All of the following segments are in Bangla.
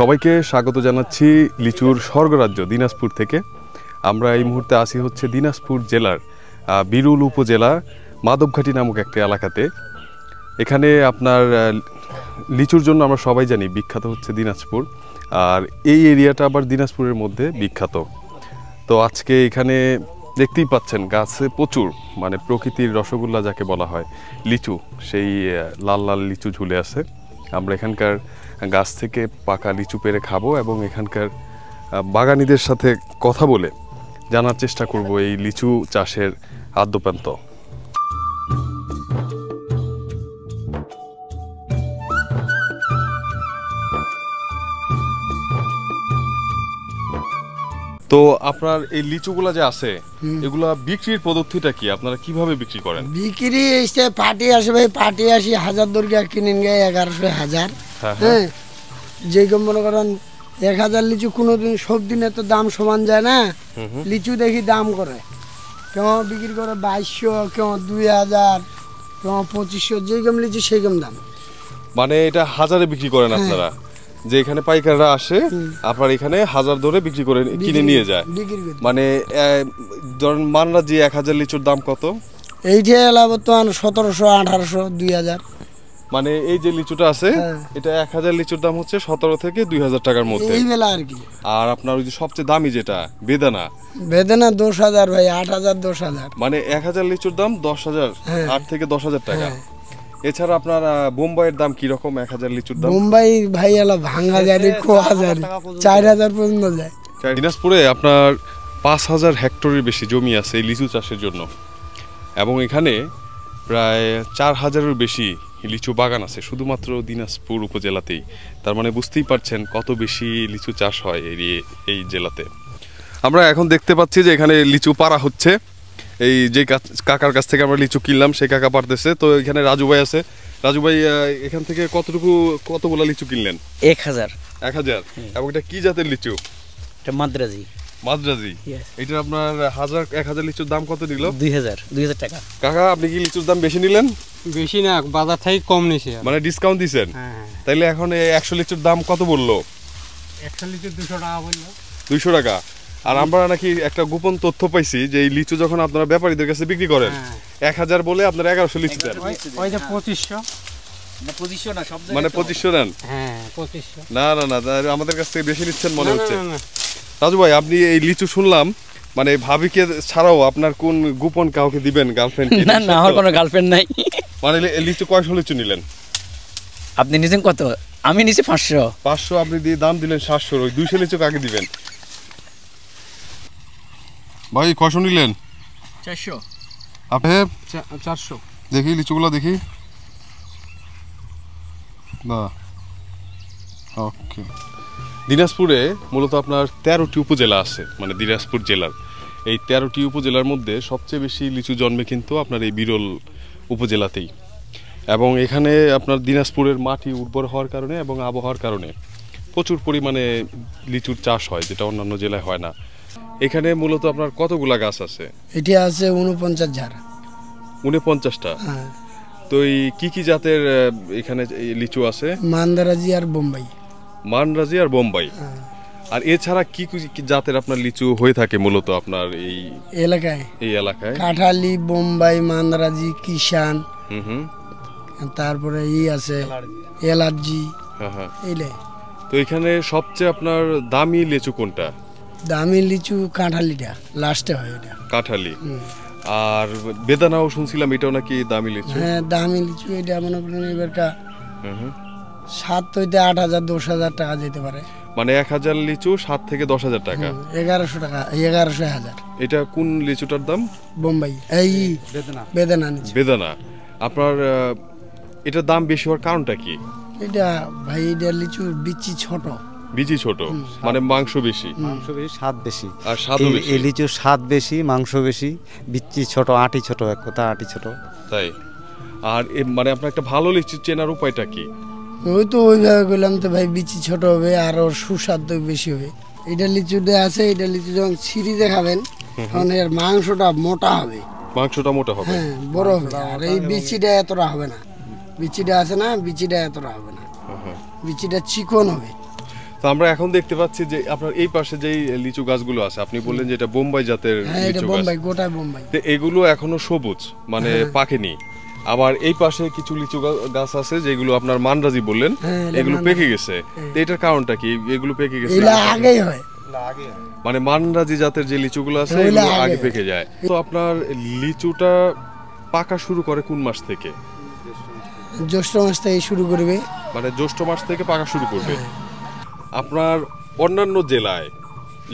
সবাইকে স্বাগত জানাচ্ছি লিচুর স্বর্গরাজ্য দিনাজপুর থেকে। আমরা এই মুহূর্তে আসি হচ্ছে দিনাজপুর জেলার বিরুল উপজেলা মাধবঘাটি নামক একটা এলাকাতে। এখানে আপনার লিচুর জন্য আমরা সবাই জানি বিখ্যাত হচ্ছে দিনাজপুর, আর এই এরিয়াটা আবার দিনাজপুরের মধ্যে বিখ্যাত। তো আজকে এখানে দেখতেই পাচ্ছেন গাছে প্রচুর, মানে প্রকৃতির রসগোল্লা যাকে বলা হয়, লিচু, সেই লাল লাল লিচু ঝুলে আছে। আমরা এখানকার গাছ থেকে পাকা লিচু পেড়ে খাবো এবং এখানকার বাগানীদের সাথে কথা বলে জানার চেষ্টা করব এই লিচু চাষের আদ্যোপান্ত। তো আপনার এই লিচুগুলা যে আছে এগুলা বিক্রির পদ্ধতিটা কি? আপনারা কিভাবে বিক্রি করেন? বিক্রি এসে পাটি আসে ভাই, পাটি আসি 1000 দরকার কিনেন গে 1100 হ্যাঁ। যেরকম মনে করেন 1000 লিচু কোনোদিন সব দিনে তো দাম সমান যায় না। লিচু দেখি দাম করে, কেউ বিক্রি করে 2200, কেউ 2000, কেউ 2500, যেরকম লিচু সেরকম দাম। মানে এটা হাজারে বিক্রি করেন আপনারা? যে এখানে পাইকাররা আসে আপনার এখানে 1000 ধরে বিক্রি করে কিনে নিয়ে যায়। মানে ধরেন মানরা যে 1000 লিচুর দাম কত? এইটা এলা বর্তমান 1700, 1800, 2000। মানে এই যে লিচুটা আছে এটা 1000 লিচুর দাম হচ্ছে 17 থেকে 2000 টাকার মধ্যে এই বেলা আর কি। আর আপনার ওই যে সবচেয়ে দামি যেটা বেদানা, বেদানা 10000 ভাই, 8000, 10000। মানে 1000 লিচুর দাম 10000, 8 থেকে 10000 টাকা। এছাড়া আপনার বোম্বাইয়ের দাম কি রকম? 1000 লিচুর দাম বোম্বাই ভাই এলা ভাঙা যায় 1000, 4000 পর্যন্ত যায়। দিনাজপুরে আপনার 5000 হেক্টরের বেশি জমি আছে এই লিচু চাষের জন্য, এবং এখানে প্রায় 4000-এর বেশি লিচু বাগান আছে শুধুমাত্র দিনাজপুর উপজেলাতেই। তার মানে বুঝতেই পারছেন কত বেশি লিচু চাষ হয় এই জেলাতে। আমরা এখন দেখতে পাচ্ছি যে এখানে লিচু পাড়া হচ্ছে। এই যে কাকার কাছ থেকে আমরা লিচু কিনলাম সেই কাকা পারতেছে। তো এখানে রাজু ভাই আছে। রাজু ভাই, এখান থেকে কতগুলা লিচু কিনলেন? 1000। এবং এটা কি জাতের লিচু? এটা মাদ্রাজি। এটা আপনার 1000 লিচুর দাম কত নিল? 2000 টাকা। কাকা, আপনি কি লিচুর দাম বেশি নিলেন? বেশি না, বাজার থেকে কম নিছে, মানে ডিসকাউন্ট দিবেন। তাইলে এখন 100 লিচুর দাম কত বললো? 100 লিচু 200 টাকা বললো। 200 টাকা। আর আমরা নাকি একটা গোপন তথ্য পাইছি যে এই লিচু যখন আপনারা ব্যাপারীদের কাছে বিক্রি করেন 1000 বলে আপনারা 1100 লিচু দেন। ওই যে 2500 না, 2500 না, সব জায়গায় মানে 2500 দেন? হ্যাঁ 2500। না, আমাদের কাছ থেকে বেশি নিচ্ছেন মনে হচ্ছে। রাজু ভাই, আপনি এই লিচু শুনলাম, মানে ভাবিকে ছাড়াও আপনার কোন গোপন কাউকে দিবেন? গার্লফ্রেন্ড? না, আমার কোনো গার্লফ্রেন্ড নাই। মানে লিচু কয়শো লিচু নিলেন? আপনি নিছেন কত? আমি নিছি 500। আপনি দিয়ে দাম দিলেন 700। ওই 200 লিচু কাকে দিবেন? ভাই কয়শো নিলেন? 400। আপনি? 400। দেখি লিচুগুলো দেখি। না, ওকে। দিনাজপুরে মূলত আপনার 13টি উপজেলা আছে, মানে দিনাজপুর জেলার এই 13টি উপজেলার মধ্যে সবচেয়ে বেশি লিচু জন্মে কিন্তু আপনার এই বিরল উপজেলাতেই। এবং এখানে আপনার দিনাজপুরের মাটি উর্বর হওয়ার কারণে এবং আবহাওয়ার কারণে প্রচুর পরিমাণে লিচুর চাষ হয়, যেটা অন্যান্য জেলায় হয় না। এখানে মূলত আপনার কতগুলা গাছ আছে? এটি আছে 49 ঝাড়। 49টা? তো এই কি জাতের এখানে লিচু আছে? মান্দারাজি আর বোম্বাই। আর এছাড়া কি জাতের আপনার লিচু হয়ে থাকে মূলত আপনার এই এলাকায়? কাঁঠালি, বোম্বাই, মান্দারাজি, কিষান, তারপরে আছে এলার্জি। তো এখানে সবচেয়ে আপনার দামি লিচু কোনটা? দামি লিচু কাঁঠালিটা, লাস্টে হয় এটা, কাঁঠালি। আর বেদানাও শুনছিলাম, এটাও নাকি দামি লিচু? হ্যাঁ, দামি লিচু। এটা মনে করেন এবারটা 7 থেকে 8000, 10000 টাকা যেতে পারে। মানে 1000 লিচু 7 থেকে 10000 টাকা। 1100 টাকা, 1100, 1000। এটা কোন লিচুটার দাম? বোম্বাই, এই বেদানা। আপনার এটার দাম বেশি হওয়ার কারণটা কি? এটা ভাই, এটা লিচুর বিচি ছোট, মানে মাংস বেশি, স্বাদ বেশি। আর স্বাদও বেশি। এই লিচুর স্বাদ বেশি, মাংস বেশি, বিচি ছোট, আটি ছোট, এক কথা আটি ছোট। তাই? আর মানে আপনার একটা ভালো লিচু চেনার উপায়টা কি? ওই তো ওইভাবে বললাম তো ভাই, বিচি ছোট হবে আর ওর সুস্বাদু বেশি হবে। এটা লিচুটা আছে, এটা লিচু যখন ছিঁড়িতে খাবেন তখন এর মাংসটা মোটা হবে। হ্যাঁ, বড় হবে। আর এই বিচিটা এতটা হবে না। বিচিটা আছে না, বিচিটা এতটা হবে না, বিচিটা চিকন হবে। তো আমরা এখন দেখতে পাচ্ছি যে আপনার এই পাশে যেই লিচু গাছগুলো আছে, আপনি বললেন যে এটা বোম্বাই জাতের হ্যাঁ এটা লিচু গাছ, বোম্বাই, গোটা বোম্বাই। তো এগুলো এখনো সবুজ, মানে পাকেনি। আবার এই পাশে কিছু লিচু গাছ আছে যেগুলো আপনার মানরাজি বললেন, হ্যাঁ, এগুলো মানরাজি। পেকে গেছে। তো এটার কারণটা কি? এগুলো পেকে গেছে এগুলা আগেই হয়। মানে মানরাজি জাতের যে লিচুগুলো আছে ওইগুলো এগুলো আগে আগে পেকে যায়। তো আপনার লিচুটা পাকা শুরু করে কোন মাস থেকে? জ্যৈষ্ঠ মাস থেকে শুরু করবে। মানে জ্যৈষ্ঠ মাস থেকে পাকা শুরু করবে। আপনার অন্যান্য জেলায়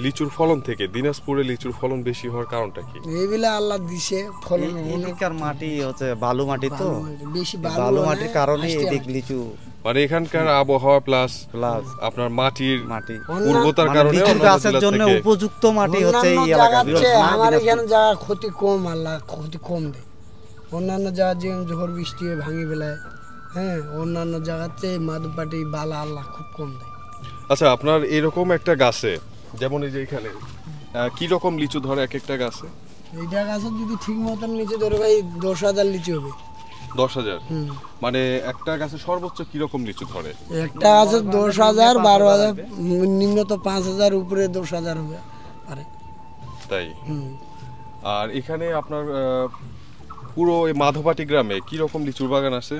লিচুর ফলন থেকে দিনাজপুরে লিচুর ফলন বেশি হওয়ার কারণটা কি? এইগুলা আল্লাহ দিছে ফলন অনেক এদিককার মাটি হচ্ছে বালু মাটি তো, ভালো হয়। বেশি বালু মাটির কারণে এদিক লিচু মানে এখানকার আবহাওয়া প্লাস প্লাস আপনার মাটির মাটি উর্বরতার মানে কারণে লিচু অন্যান্য গাছের জেলা জন্য থেকে উপযুক্ত মাটি হচ্ছে এই অন্যান্য এলাকা জায়গার চেয়ে আমার দিনাজপুর। এখানে জায়গা ক্ষতি কম, আল্লাহ ক্ষতি কম দেয়। অন্যান্য জায়গার যে ঝড় বৃষ্টি হয়ে ভাঙি ফেলায়, হ্যাঁ, অন্যান্য জায়গার চেয়ে মাদুপাটি বালা আল্লাহ খুব কম দেয়। আচ্ছা, আপনার এরকম একটা গাছে, যেমন এই যে এখানে কি রকম লিচু ধরে এক একটা গাছে? এইটা গাছে যদি ঠিক মতন নিচে ধরে ভাই 10,000 লিচু হবে। 10,000? হুম। মানে একটা গাছে সর্বোচ্চ কি রকম লিচু ধরে? একটা আছে 10,000, 12,000, নিম্নত 5,000, উপরে 10,000 হবে পারে। তাই? হুম। আর এখানে আপনার পুরো এই মাধবপাটি গ্রামে কি রকম লিচুর বাগান আছে?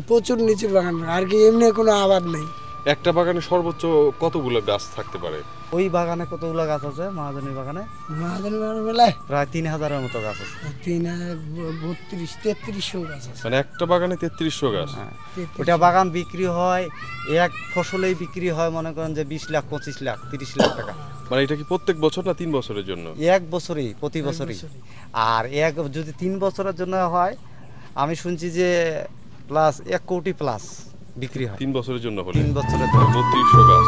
প্রচুর লিচুর বাগান, আর কি এমনি কোনো আবাদ নেই। একটা বাগানে সর্বোচ্চ কতগুলো গাছ থাকতে পারে? ওই বাগানে কতগুলো গাছ আছে? মহাজনী বাগানে মহাজনী বাগানের বেলায় প্রায় 3,000-এর মতো গাছ আছে। 3300 গাছ আছে। মানে একটা বাগানে 3300 গাছ? হ্যাঁ। 3300 ওটা বাগান বিক্রি হয়, এক ফসলেই বিক্রি হয় মনে করেন যে 20 লাখ, 25 লাখ, 30 লাখ টাকা। মানে এটা কি প্রত্যেক বছর না 3 বছরের জন্য? এক বছরই, প্রতি বছরই। আর যদি 3 বছরের জন্য হয়, আমি শুনছি যে প্লাস 1 কোটি প্লাস বিক্রি হয় 3 বছরের জন্য হলে 3 বছরের জন্য। 3200 গাছ।